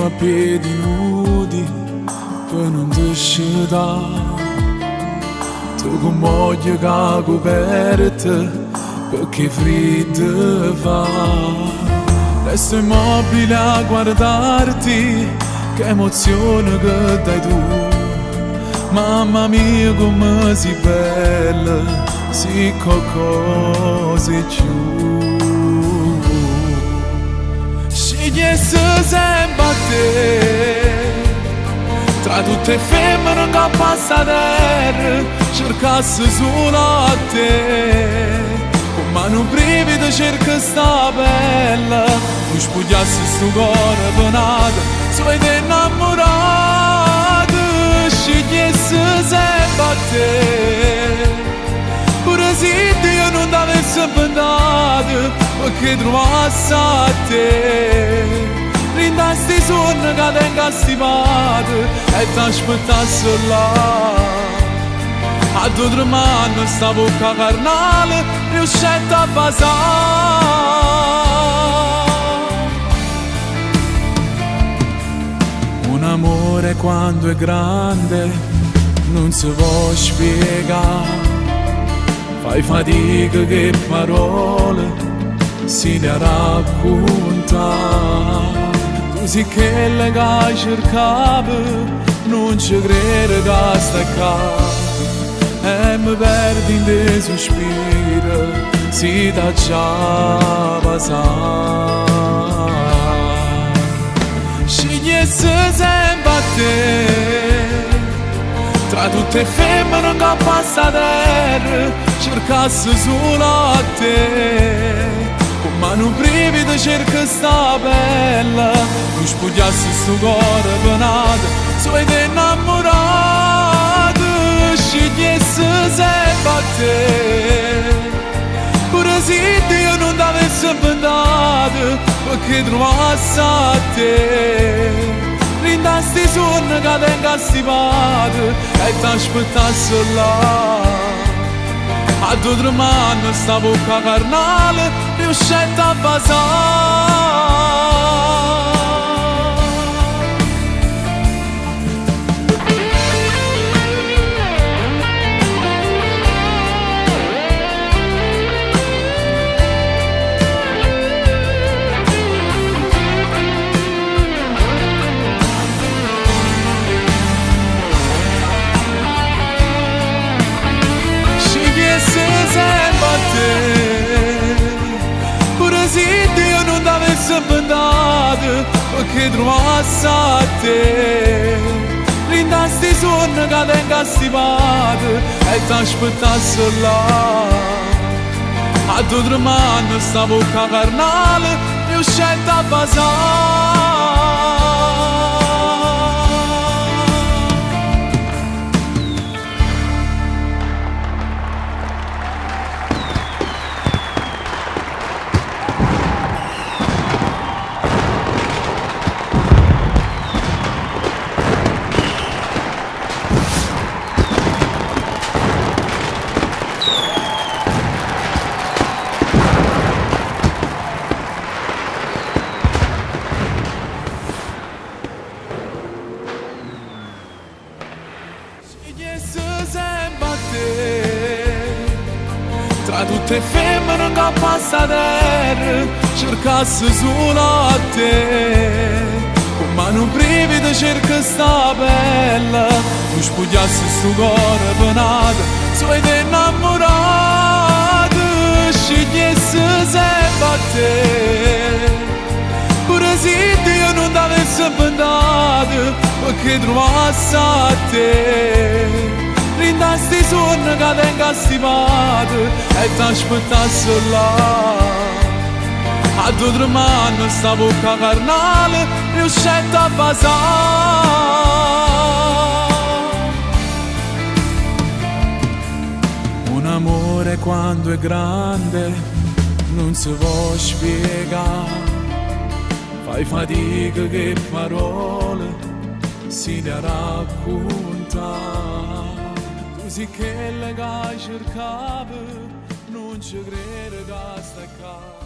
a piedi nudi per non discendere. Tu con moglie che ha coperta perché freddo fa. Resto immobile a guardarti, che emozione che dai tu. Mamma mia come sei bella, sei qualcosa di più. Scegliessi sempre a te, tra tutte le femmine che passa terra, cercassi solo a te. Con mano brivida cerca sta bella, tu spogliassi sto cuore penato, sei innamorato. Scegliessi sempre a te, pure se Dio non t'avesse pensato, perché trovassi a te. Rindasti sonno che tengo stimato e t'aspettassi là. A due o tre mani sta bocca carnale riuscette a basare. Un amore quando è grande non si può spiegare. Fai fatica che parole si le raccontare. Tu sei quella che cercava, non ci credo che stai qua. E mi perdi in dei sospiri, si da già passare. Scegliessi sempre a te, tra tutte le femmine che passa terra, cercassi solo a te. Con mano brivida cerca sta bella, tu spogliassi sto cuore penato, sei innamorato. Scegliessi sempre a te, pure se Dio non t'avesse pensato, perché trovassi a te. Rindasti sonno che tengo stimato e t'aspettassi là. A due o tre mani sta bocca carnale riuscette a basare. Pure se Dio non t'avesse pensato, perché trovassi a te. Rindasti sonno che tengo stimato e t'aspettassi là. A due o tre mani sta bocca carnale riuscette a basare. Scegliessi sempre a te, tra tutte le femmine che passa terra, cercassi solo a te. Con mano brivida cerca sta bella, tu spogliassi sto cuore penato, sei innamorato. Scegliessi sempre a te, pure se Dio non t'avesse pensato, perché trovassi a te. Rindasti sonno che tengo stimato e t'aspettassi là. A due o tre mani sta bocca carnale riuscette a basare. Un amore quando è grande non si può spiegare. Fai fatica che parole si le raccontare. Tu sei quella che cercava, non ci credo che stai qua.